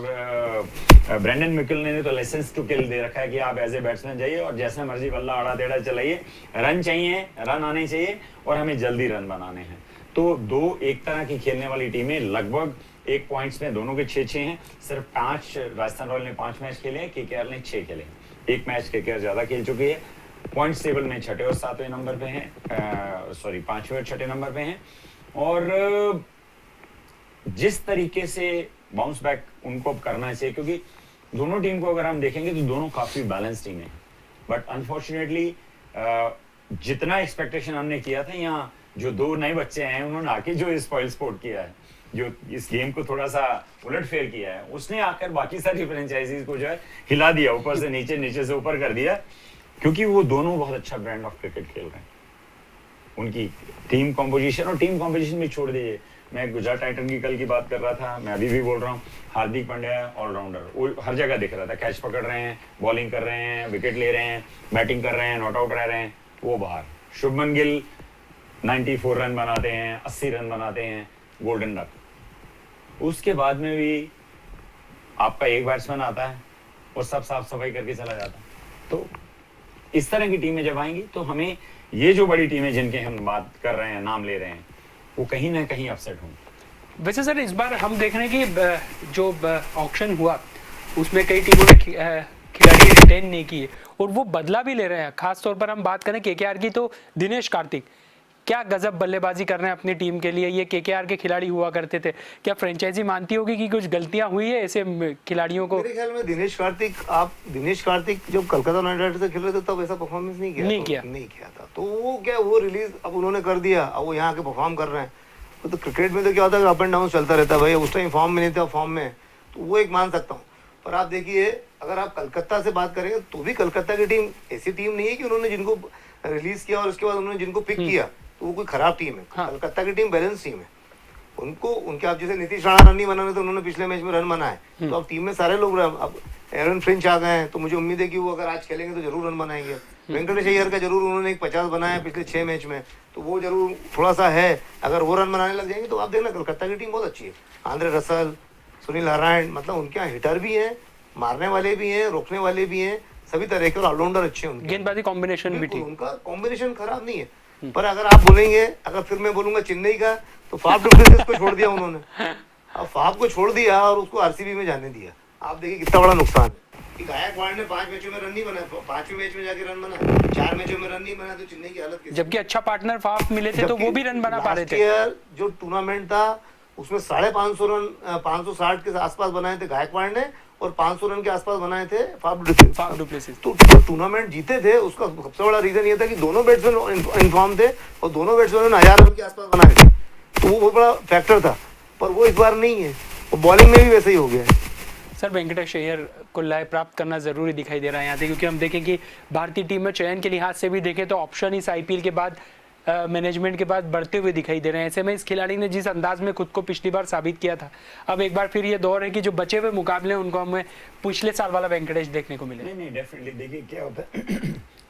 ब्रेंडन मिकल ने तो लाइसेंस टू किल दे रखा है कि आप एज ए बैट्समैन जाइए और जैसा मर्जी बल्ला आड़ा टेढ़ा चलाइए, रन चाहिए, रन आने चाहिए और हमें जल्दी रन बनाने हैं। तो दो एक तरह की खेलने वाली टीमें लगभग 1 पॉइंट्स में दोनों के 6-6 हैं। सिर्फ 5 राजस्थान रॉयल ने 5 मैच खेले हैं, केकेआर ने 6 खेले हैं। 1 मैच केकेआर ज्यादा खेल चुकी है। पॉइंट्स टेबल में 6ठे और 7वें नंबर पे हैं, 5वें और 6ठे नंबर पे हैं। और जिस तरीके से बाउंस बैक उनको अब करना चाहिए, क्योंकि दोनों टीम को अगर हम देखेंगे तो दोनों काफी बैलेंस टीम है, बट अनफॉर्चुनेटली जितना एक्सपेक्टेशन हमने किया था, यहाँ जो 2 नए बच्चे हैं उन्होंने आके जो स्पॉइल स्पोर्ट किया है जो इस गेम को थोड़ा सा उलटफेर किया है, उसने आकर बाकी सारी फ्रेंचाइजीज को जो है हिला दिया, ऊपर से नीचे, नीचे से ऊपर कर दिया, क्योंकि वो दोनों बहुत अच्छा ब्रांड ऑफ क्रिकेट खेल रहे हैं। उनकी टीम कॉम्पोजिशन, और टीम कॉम्पोजिशन भी छोड़ दीजिए, मैं गुजरात टाइटन की कल की बात कर रहा था, मैं अभी भी बोल रहा हूँ, हार्दिक पांड्या ऑलराउंडर, वो हर जगह दिख रहा था, कैच पकड़ रहे हैं, बॉलिंग कर रहे हैं, विकेट ले रहे हैं, बैटिंग कर रहे हैं, नॉट आउट रह रहे हैं, वो बाहर। शुभमन गिल 94 रन बनाते हैं, 80 रन बनाते हैं, गोल्डन डक। उसके बाद में भी आपका एक बैट्समैन आता है और सब साफ सफाई करके चला जाता है। तो इस तरह की टीमें जब आएंगी तो हमें ये जो बड़ी टीमें जिनके हम बात कर रहे हैं, नाम ले रहे हैं, वो कहीं ना कहीं अपसेट होंगे। वैसे सर इस बार हम देख रहे हैं कि जो ऑक्शन हुआ उसमें कई टीमों ने खिलाड़ी रिटेन नहीं किए और वो बदला भी ले रहे हैं। खास तौर पर हम बात करें केकेआर की तो दिनेश कार्तिक क्या गजब बल्लेबाजी कर रहे हैं अपनी टीम के लिए। ये केकेआर के खिलाड़ी हुआ करते थे, क्या फ्रेंचाइजी मानती होगी कि कुछ गलतियां हुई है ऐसे खिलाड़ियों को? मेरे ख्याल में दिनेश कार्तिक जब कलकत्ता नाइट राइडर्स से खेल रहे थे तब ऐसा परफॉर्मेंस नहीं किया था। तो वो रिलीज अब उन्होंने कर दिया, अब वो यहाँ के परफॉर्म कर रहे हैं। तो क्रिकेट में तो क्या होता है, अप एंड डाउन चलता रहता है भाई। उस टाइम फॉर्म में नहीं था, फॉर्म में, तो वो एक मान सकता हूँ। पर आप देखिए, अगर आप कलकत्ता से बात करेंगे तो भी कलकत्ता की टीम ऐसी टीम नहीं है कि उन्होंने जिनको रिलीज किया और उसके बाद उन्होंने जिनको पिक किया तो वो कोई खराब टीम है। हाँ। कलकत्ता की टीम बैलेंस टीम है। उनके आप जैसे नीतीश राणा रन नहीं बनाने तो उन्होंने पिछले मैच में रन बनाए, तो अब टीम में सारे लोग, अब एरन फिंच आ गए हैं, तो मुझे उम्मीद है कि वो अगर आज खेलेंगे तो जरूर रन बनाएंगे। वेंकटेश अय्यर का जरूर उन्होंने एक 50 बनाया पिछले 6 मैच में, तो वो जरूर थोड़ा सा है, अगर वो रन बनाने लग जाएंगे तो आप देखना कलकत्ता की टीम बहुत अच्छी है। आंद्रे रसल, सुनील नारायण, मतलब उनके यहाँ हिटर भी हैं, मारने वाले भी हैं, रोकने वाले भी हैं, सभी तरह के, और ऑलराउंडर अच्छे हैं उनके। गेंदबाजी कॉम्बिनेशन भी ठीक, उनका कॉम्बिनेशन खराब नहीं है। पर अगर आप बोलेंगे, अगर फिर मैं बोलूंगा चेन्नई का, तो फाफ डु प्लेसिस को छोड़ दिया उन्होंने। अब फाफ को छोड़ दिया और उसको आरसीबी में जाने दिया। आप देखिए कितना बड़ा नुकसान है। गायकवाड़ ने 5 मैचों में रन नहीं बनाया, 5वें मैच में जाके रन बनाया, 4 मैचों में रन नहीं बनाया, तो चेन्नई की हालत कैसी? जबकि अच्छा पार्टनर फाफ मिले थे तो वो भी रन बना पा रहे थे। जो टूर्नामेंट था उसमें 550 रन 560 के आसपास बनाए थे गायकवाड़ ने, और 500 रन के आसपास बनाए थे फाफ डु प्लेसिस। तो टूर्नामेंट जीते थे, उसका सबसे बड़ा रीजन ये था कि दोनों बैट्समैन इन्फॉर्म थे और दोनों बैट्समैन ने 1000 रन के आसपास बनाए थे, तो वो बहुत बड़ा फैक्टर था। पर वो इस बार नहीं है, और बॉलिंग में भी वैसे ही हो गया है। सर वेंकटेश अय्यर को लय प्राप्त करना जरूरी दिखाई दे रहा है यहाँ से, क्योंकि हम देखें कि भारतीय टीम में चयन के लिहाज से भी देखें तो ऑप्शन इस आईपीएल के बाद मैनेजमेंट के बाद बढ़ते हुए दिखाई दे रहे हैं। ऐसे में इस खिलाड़ी ने जिस अंदाज में खुद को पिछली बार साबित किया था, अब एक बार फिर ये दौर है कि जो बचे हुए मुकाबले उनको हमें पिछले साल वाला वेंकटेश देखने को मिले। नहीं डेफिनेटली। देखिए क्या होता है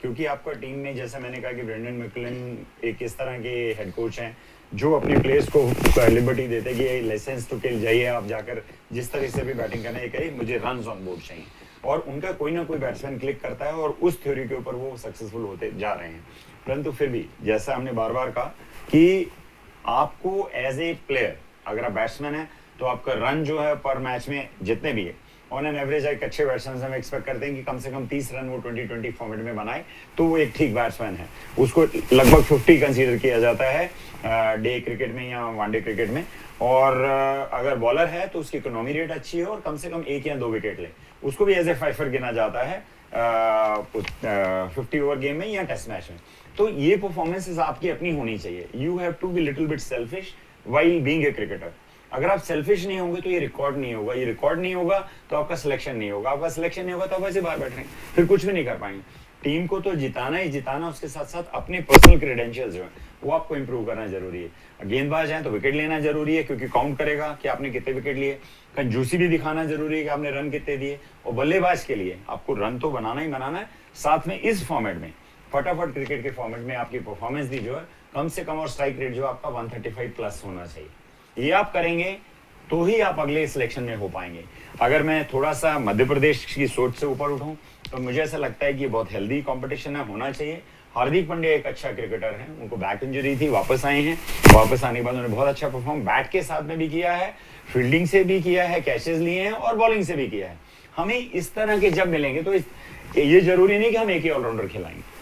क्योंकि आपका टीम में, जैसा मैंने कहा कि ब्रेंडन मैकलन एक इस तरह के हेड कोच हैं जो अपने प्लेयर्स को लिबर्टी देते हैं कि लाइसेंस तो खेल जाइए, आप जाकर जिस तरह से भी बैटिंग करना है करिए, मुझे रन ऑन बोर्ड चाहिए। और उनका कोई ना कोई बैट्समैन क्लिक करता है और उस थ्योरी के ऊपर वो सक्सेसफुल होते जा रहे हैं। परंतु फिर भी जैसा हमने बार बार कहा कि आपको एज ए प्लेयर, अगर आप बैट्समैन है तो आपका रन जो है पर मैच में जितने भी है, ऑन एन एवरेज एक अच्छे बैट्समैन से हम एक्सपेक्ट करते हैं कि कम से कम 30 रन वो 20-20 फॉर्मेट में बनाए, तो वो एक ठीक बैट्समैन है। उसको लगभग 50 कंसीडर किया जाता है डे क्रिकेट में या वनडे क्रिकेट में। और अगर बॉलर है तो उसकी इकोनॉमी रेट अच्छी है और कम से कम 1 या 2 विकेट ले, उसको भी एज ए फाइफर गिना जाता है 50 ओवर गेम में या टेस्ट मैच में। तो ये परफॉर्मेंसेस आपकी अपनी होनी चाहिए। You have to be little bit selfish while being a cricketer. अगर आप सेल्फिश नहीं होंगे तो ये रिकॉर्ड नहीं होगा, ये रिकॉर्ड नहीं होगा तो आपका सिलेक्शन नहीं होगा, आपका सिलेक्शन नहीं होगा तो आप ऐसे बाहर बैठ रहे हैं, फिर कुछ भी नहीं कर पाएंगे। टीम को तो जिताना ही जिताना, उसके साथ साथ अपने पर्सनल क्रेडेंशियल्स जो है वो आपको इंप्रूव करना जरूरी है। गेंदबाज हैं तो विकेट लेना जरूरी है क्योंकि काउंट करेगा कि आपने कितने विकेट लिए। कंजूसी भी दिखाना जरूरी है कि आपने रन कितने दिए। और बल्लेबाज के लिए आपको रन तो बनाना ही बनाना है, साथ में इस फॉर्मेट में, फटाफट क्रिकेट के फॉर्मेट में आपकी परफॉर्मेंस भी जो है कम से कम, और स्ट्राइक रेट जो आपका 135 प्लस होना चाहिए। ये आप करेंगे तो ही आप अगले सिलेक्शन में हो पाएंगे। अगर मैं थोड़ा सा मध्य प्रदेश की सोच से ऊपर उठाऊं तो मुझे ऐसा लगता है कि ये बहुत हेल्दी कंपटीशन है, होना चाहिए। हार्दिक पांड्या एक अच्छा क्रिकेटर है, उनको बैक इंजरी थी, वापस आए हैं, वापस आने के बाद उन्होंने बहुत अच्छा परफॉर्म बैट के साथ में भी किया है, फील्डिंग से भी किया है, कैचेस लिए हैं और बॉलिंग से भी किया है। हमें इस तरह के जब मिलेंगे तो ये जरूरी नहीं कि हम एक ही ऑलराउंडर खिलाएंगे।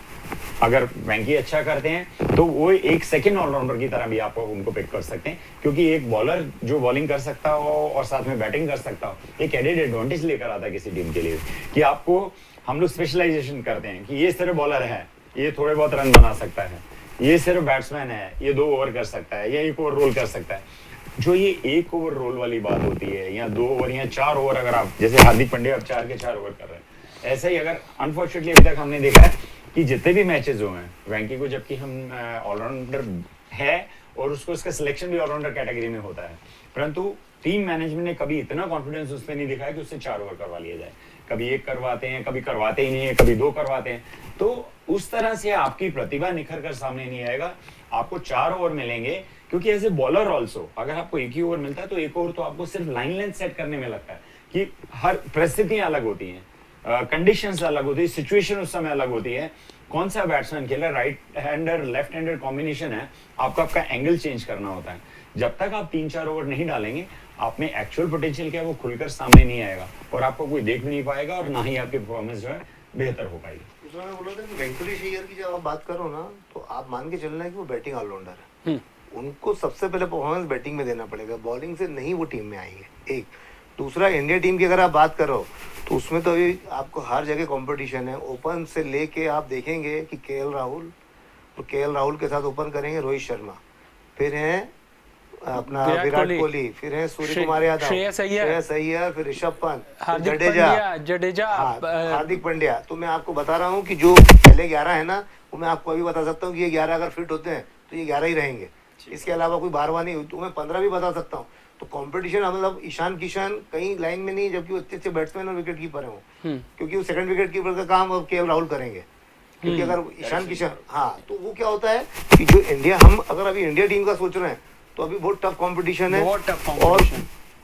अगर वेंकी अच्छा करते हैं तो वो एक सेकंड ऑलराउंडर की तरह भी आप उनको पिक कर सकते हैं, क्योंकि एक बॉलर जो बॉलिंग कर सकता हो और साथ में बैटिंग कर सकता हो, एक एडेड एडवांटेज लेकर आता है किसी टीम के लिए कि आपको, हम लोग स्पेशलाइजेशन करते हैं कि ये सिर्फ बॉलर है, ये थोड़े बहुत रन बना सकता है, ये सिर्फ बैट्समैन है, ये 2 ओवर कर सकता है, ये 1 ओवर रोल कर सकता है। जो ये 1 ओवर रोल वाली बात होती है या 2 ओवर या 4 ओवर, अगर आप जैसे हार्दिक पांड्या अब 4 के 4 ओवर कर रहे हैं, ऐसे ही अगर अनफॉर्चुनेटली अभी तक हमने देखा है कि जितने भी मैचेस हुए हैं वेंकी को, जबकि हम ऑलराउंडर है और उसको इसका सिलेक्शन भी ऑलराउंडर कैटेगरी में होता है, परंतु टीम मैनेजमेंट ने कभी इतना कॉन्फिडेंस उस पर नहीं दिखाया कि उससे 4 ओवर करवा लिया जाए। कभी 1 करवाते हैं, कभी करवाते ही नहीं है, कभी 2 करवाते हैं। तो उस तरह से आपकी प्रतिभा निखर कर सामने नहीं आएगा। आपको 4 ओवर मिलेंगे, क्योंकि एज ए बॉलर ऑल्सो अगर आपको 1 ही ओवर मिलता है तो 1 ओवर तो आपको सिर्फ लाइन लेंथ सेट करने में लगता है कि हर परिस्थितियां अलग होती हैं, कंडीशंस अलग होती है, सिचुएशन उस समय अलग होती है, कौन सा बैट्समैन खेल रहा है, right hander left hander combination है, आपको आपका एंगल चेंज करना होता है। जब तक आप 3-4 ओवर नहीं डालेंगे, आप में एक्चुअल पोटेंशियल क्या है वो खुलकर सामने नहीं आएगा और आपको कोई देख भी नहीं पाएगा और ना ही आपकी परफॉर्मेंस जो है बेहतर हो पाएगी। उसमें मैं बोला था कि वेंकटेश अय्यर की जब आप बात करो ना, तो आप मान के चलना है कि वो बैटिंग ऑलराउंडर है। उनको सबसे पहले परफॉर्मेंस बैटिंग में देना पड़ेगा, बॉलिंग से नहीं वो टीम में आएंगे। एक दूसरा, इंडिया टीम की अगर आप बात करो तो उसमें तो अभी आपको हर जगह कंपटीशन है। ओपन से लेके आप देखेंगे कि केएल राहुल के साथ ओपन करेंगे रोहित शर्मा, फिर हैं अपना विराट कोहली, फिर हैं सूर्य कुमार यादव, श्रेयस अय्यर, फिर ऋषभ पंत, जडेजा, हार्दिक पांड्या। तो मैं आपको बता रहा हूँ कि जो पहले 11 है ना, वो मैं आपको अभी बता सकता हूँ कि ये 11 अगर फिट होते हैं तो ये 11 ही रहेंगे, इसके अलावा कोई 12वां नहीं। तो मैं 15 भी बता सकता हूँ। तो कंपटीशन मतलब ईशान किशन कहीं लाइन में नहीं, जबकि वो अच्छे बैट्समैन और विकेट कीपर है वो, क्योंकि वो सेकंड विकेट कीपर का काम और केएल राहुल करेंगे। क्योंकि अगर ईशान किशन, हाँ, तो वो क्या होता है कि जो इंडिया, हम अगर अभी इंडिया टीम का सोच रहे हैं तो अभी बहुत टफ कंपटीशन है, और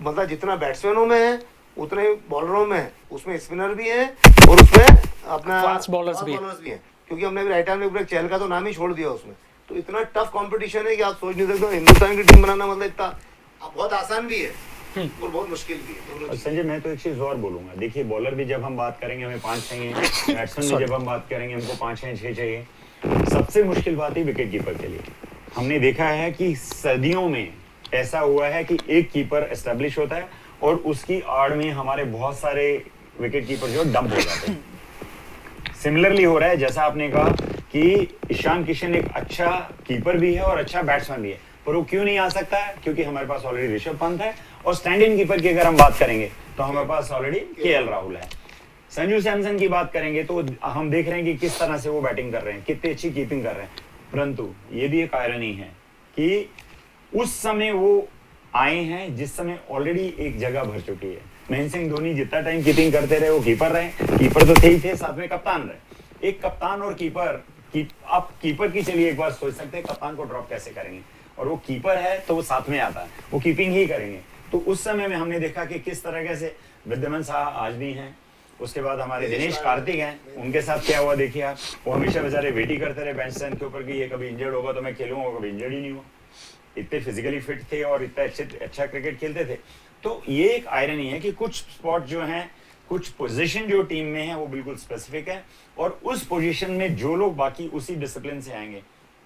मतलब जितना बैट्समैनों में है उतना ही बॉलरों में है, उसमें स्पिनर भी है और उसमें अपना फास्ट बॉलर्स भी है, क्योंकि हमने राइट हैंड में चहल का तो नाम ही छोड़ दिया उसमें। तो इतना टफ कंपटीशन है कि आप सोच नहीं सकते। हिंदुस्तान की टीम बनाना मतलब इतना बहुत आसान भी है और बहुत मुश्किल भी है। संजय, मैं तो एक चीज और बोलूंगा, देखिए बॉलर भी जब हम बात करेंगे हमें 5 चाहिए, बैट्समैन भी जब हम बात करेंगे हमको 5 चाहिए, 6 चाहिए। सबसे मुश्किल बात है विकेट कीपर के लिए। हमने देखा है कि सदियों में ऐसा हुआ है कि एक कीपर एस्टेब्लिश होता है और उसकी आड़ में हमारे बहुत सारे विकेट कीपर जो डंप हो जाते हैं। सिमिलरली हो रहा है, जैसा आपने कहा कि ईशान किशन एक अच्छा कीपर भी है और अच्छा बैट्समैन भी है, पर वो क्यों नहीं आ सकता है? क्योंकि हमारे पास ऑलरेडी ऋषभ पंत है, और स्टैंड इन कीपर की अगर हम बात करेंगे तो हमारे पास ऑलरेडी केएल राहुल है। संजू सैमसन की बात करेंगे तो हम देख रहे हैं कि किस तरह से वो बैटिंग कर रहे हैं, कितनी अच्छी कीपिंग कर रहे हैं। परंतु ये भी एक आयरनी है कि उस समय वो आए हैं जिस समय ऑलरेडी एक जगह भर चुकी है। महेंद्र सिंह धोनी जितना टाइम कीपिंग करते रहे वो कीपर रहे, कीपर तो थे ही थे, साथ में कप्तान रहे। एक कप्तान और कीपर आप कीपर की चलिए एक बार सोच सकते हैं कप्तान को ड्रॉप कैसे करेंगे, और वो कीपर है तो वो साथ में आता है, वो कीपिंग ही करेंगे। तो उस समय में हमने देखा कि किस तरह से विद्यमान साहब आज भी हैं, उसके बाद हमारे दिनेश कार्तिक हैं, उनके साथ क्या हुआ देखिए आप। वो हमेशा बेचारे वेट ही करते रहे बेंच स्टैंड के ऊपर कि ये कभी इंजर्ड होगा तो मैं खेलूंगा, कभी इंजर्ड ही नहीं हुआ। इतने फिजिकली फिट थे और इतना अच्छा क्रिकेट खेलते थे। तो ये एक आयरनी है कि कुछ स्पॉट जो हैं, कुछ पोजीशन जो टीम में है वो बिल्कुल स्पेसिफिक है, और उस पोजीशन में जो लोग बाकी उसी डिसिप्लिन से आएंगे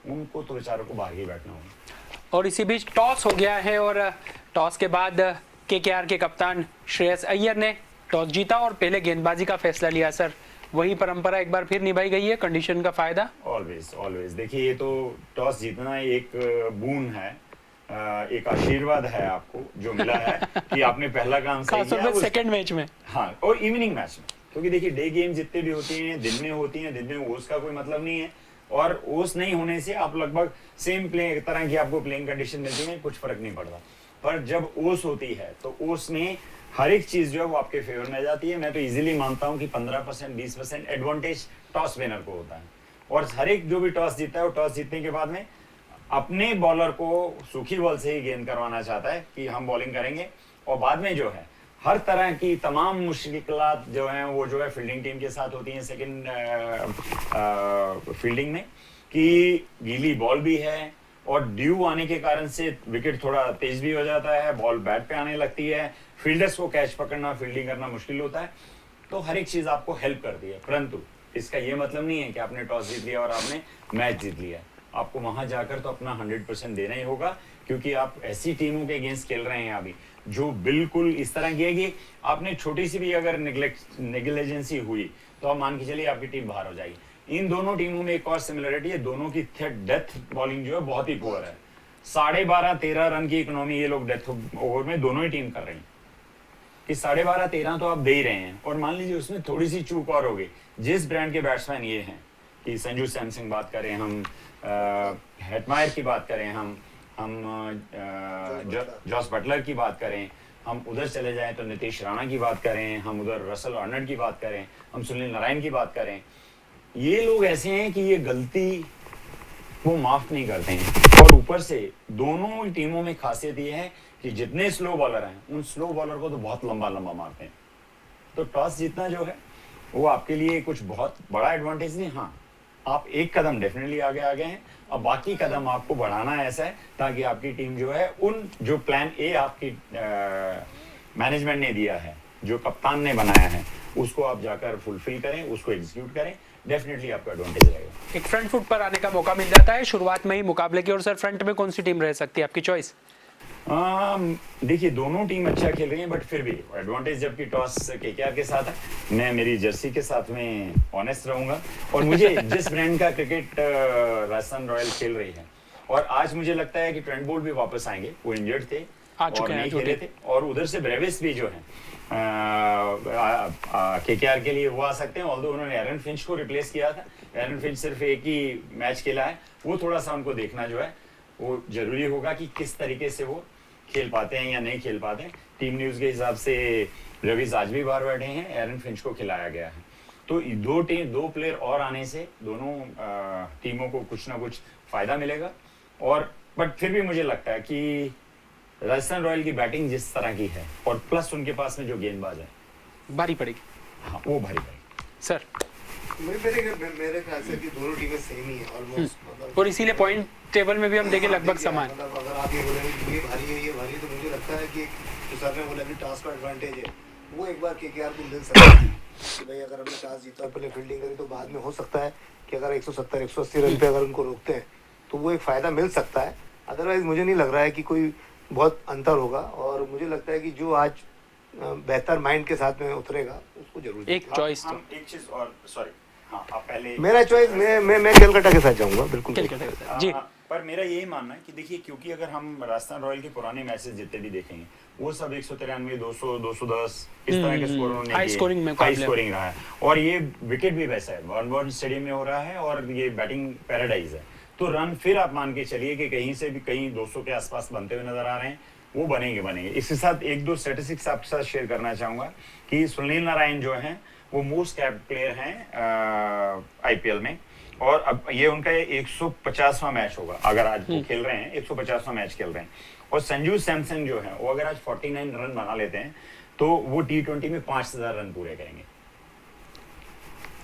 उनको तो बेचारों को बाहर ही बैठना होगा। और इसी बीच टॉस हो गया है, और टॉस के बाद केकेआर के कप्तान श्रेयस अय्यर ने टॉस जीता और पहले गेंदबाजी का फैसला लिया। सर, वही परंपरा एक बार फिर निभाई गई है, कंडीशन का फायदा। ऑलवेज देखिए, ये तो टॉस जीतना एक बून है, एक आशीर्वाद है आपको जो मिला है कि आपने पहला काम सही किया सेकंड मैच में। हाँ, और इवनिंग मैच में, क्योंकि देखिए डे गेम जितने भी होती हैं दिन में होती हैं, दिन में ओस का कोई मतलब नहीं है, और ओस नहीं होने से आप लगभग सेम प्ले तरह की आपको प्लेइंग कंडीशन मिलती है, कुछ फर्क नहीं पड़ता। पर जब ओस होती है तो ओस में हर एक चीज जो है वो आपके फेवर में जाती है। मैं तो इजीली मानता हूं कि 15% 20% एडवांटेज टॉस विनर को होता है, और हर एक जो भी टॉस जीता है वो टॉस जीतने के बाद में अपने बॉलर को सूखी बॉल से ही गेंद करवाना चाहता है कि हम बॉलिंग करेंगे, और बाद में जो है हर तरह की तमाम मुश्किलात जो हैं वो जो है फील्डिंग टीम के साथ होती हैं सेकंड फील्डिंग में, कि गीली बॉल भी है और ड्यू आने के कारण से विकेट थोड़ा तेज भी हो जाता है, बॉल बैट पे आने लगती है, फील्डर्स को कैच पकड़ना फील्डिंग करना मुश्किल होता है। तो हर एक चीज आपको हेल्प करती है, परंतु इसका ये मतलब नहीं है कि आपने टॉस जीत लिया और आपने मैच जीत लिया। आपको वहां जाकर तो अपना 100% देना ही होगा, क्योंकि आप ऐसी टीमों के अगेंस्ट खेल रहे हैं अभी जो बिल्कुल इस तरह की है कि आपने छोटी सी भी अगर नेग्लिजेंसी हुई तो आप मान के चलिए आपकी टीम बाहर हो जाएगी। इन दोनों टीमों में एक और सिमिलरिटी है, दोनों की डेथ बॉलिंग जो है बहुत ही पुअर है। 12.5-13 रन की इकोनॉमी ये लोग डेथ ओवर में दोनों ही टीम कर रही हैं कि 12.5-13 तो आप दे ही रहे हैं, और मान लीजिए उसमें थोड़ी सी चूक और हो गई। जिस ब्रांड के बैट्समैन ये हैं कि संजू सैमसन बात करें, हम हेटमायर की बात करें, हम जॉस बटलर की बात करें, हम उधर चले जाएं तो नीतीश राणा की बात करें, हम उधर रसल अर्नल्ड की बात करें, हम सुनील नारायण की बात करें, ये लोग ऐसे हैं कि ये गलती वो माफ नहीं करते हैं। और ऊपर से दोनों टीमों में खासियत ये है कि जितने स्लो बॉलर हैं उन स्लो बॉलर को तो बहुत लंबा लंबा मारते हैं। तो टॉस जीतना जो है वो आपके लिए कुछ बहुत बड़ा एडवांटेज नहीं, हाँ आप एक कदम डेफिनेटली आगे आ गए हैं। अब बाकी कदम आपको बढ़ाना ऐसा है ताकि आपकी टीम जो है उन जो प्लान ए आपकी मैनेजमेंट ने दिया है, जो कप्तान ने बनाया है, उसको आप जाकर फुलफिल करें, उसको एग्जीक्यूट करें, डेफिनेटली आपका एडवांटेज रहेगा। एक फ्रंट फुट पर आने का मौका मिल जाता है शुरुआत में ही मुकाबले की। और सर फ्रंट में कौन सी टीम रह सकती है आपकी चॉइस? देखिए दोनों टीम अच्छा खेल रही है, बट फिर भी एडवांटेज जबकि टॉस केकेआर के साथ है, मैं मेरी जर्सी के साथ में ऑनेस्ट रहूंगा। और मुझे जिस ब्रांड का क्रिकेट राजस्थान रॉयल खेल रही है, और आज मुझे लगता है कि ट्रेंट बोल्ट भी वापस आएंगे, वो इंजर्ड थे और नहीं खेले थे, और उधर से ब्रेविस भी जो है केकेआर के लिए वो आ सकते हैं। ऑल्दो उन्होंने एरन फिंच को रिप्लेस किया था, एरन फिंच सिर्फ एक ही मैच खेला है, वो थोड़ा सा उनको देखना जो है वो जरूरी होगा कि किस तरीके से वो खेल पाते हैं या नहीं खेल पाते हैं। टीम न्यूज़ के हिसाब से रवीज आज भी बाहर बैठे हैं, एरन फिंच को खिलाया गया है। तो दो प्लेयर और आने से दोनों टीमों को कुछ ना कुछ फायदा मिलेगा। और बट फिर भी मुझे लगता है कि राजस्थान रॉयल की बैटिंग जिस तरह की है और प्लस उनके पास में जो गेंदबाज है, भारी पड़ेगी। हाँ वो भारी पड़ेगी सर मेरे ख्याल से कि दोनों टीमें सेम ही है ऑलमोस्ट, और इसीलिए पॉइंट टेबल में भी हम देखें लगभग समान। मतलब अगर आप ये बोलेंगे ये भारी है ये भारी है, तो मुझे लगता है कि जो सर ने बोला कि टॉस का एडवांटेज है, वो एक बार केकेआर को मिल सकता है कि भाई अगर हमने टॉस जीता और पहले फील्डिंग करी तो बाद में हो सकता है कि अगर 170-180 रन पे अगर उनको रोकते हैं तो वो एक फ़ायदा मिल सकता है। अदरवाइज मुझे नहीं लग रहा है कि कोई बहुत अंतर होगा, और मुझे लगता है कि जो आज बेहतर माइंड के साथ में उतरेगा उसको जरूर एक चॉइस तो एक चीज और सॉरी, हाँ आप पहले मेरा चॉइस मैं कलकत्ता के साथ जाऊंगा बिल्कुल। जी पर मेरा यही मानना है कि देखिए, क्योंकि अगर हम राजस्थान रॉयल के पुराने मैचेस जितने भी देखेंगे वो सब 193, 200, 210 इस तरह के स्कोर उन्होंने हाई स्कोरिंग रहा है, और ये विकेट भी वैसा है, वॉर्न स्टेडियम में हो रहा है और ये बैटिंग पैराडाइज है। तो रन फिर आप मान के चलिए कि कहीं से भी कहीं 200 के आसपास बनते हुए नजर आ रहे हैं, वो बनेंगे। इसके साथ एक दो स्टैटिस्टिक्स आपके साथ शेयर करना चाहूंगा कि सुनील नारायण जो हैं वो मोस्ट कैप्ड प्लेयर हैं आईपीएल में, और अब ये उनका 150वां मैच होगा अगर आज वो खेल रहे हैं, 150वां मैच खेल रहे हैं। और संजू सैमसन जो है वो अगर आज 49 रन बना लेते हैं तो वो T20 में 5000 रन पूरे करेंगे।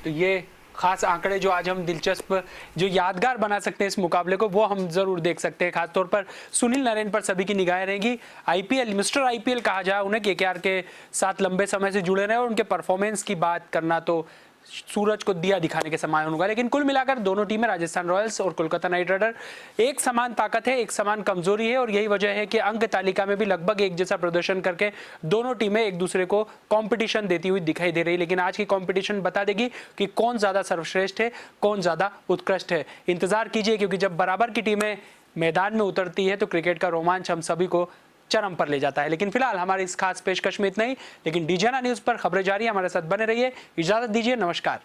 तो ये खास आंकड़े जो आज हम दिलचस्प जो यादगार बना सकते हैं इस मुकाबले को, वो हम जरूर देख सकते हैं। खासतौर पर सुनील नारायण पर सभी की निगाहें रहेंगी। आईपीएल मिस्टर आईपीएल कहा जाए उन्हें, केकेआर के साथ लंबे समय से जुड़े रहे और उनके परफॉर्मेंस की बात करना तो सूरज को दिया दिखाने के समान होगा। लेकिन कुल मिलाकर दोनों टीमें राजस्थान रॉयल्स और कोलकाता नाइट राइडर एक समान ताकत है, एक समान कमजोरी है, और यही वजह है कि अंक तालिका में भी लगभग एक जैसा प्रदर्शन करके दोनों टीमें एक दूसरे को कंपटीशन देती हुई दिखाई दे रही है। लेकिन आज की कंपटीशन बता देगी कि कौन ज्यादा सर्वश्रेष्ठ है, कौन ज्यादा उत्कृष्ट है। इंतजार कीजिए, क्योंकि जब बराबर की टीमें मैदान में उतरती है तो क्रिकेट का रोमांच हम सभी को चरम पर ले जाता है। लेकिन फिलहाल हमारी इस खास पेशकश में इतना ही। लेकिन डीजाना न्यूज पर खबरें जारी, हमारे साथ बने रहिए। इजाजत दीजिए, नमस्कार।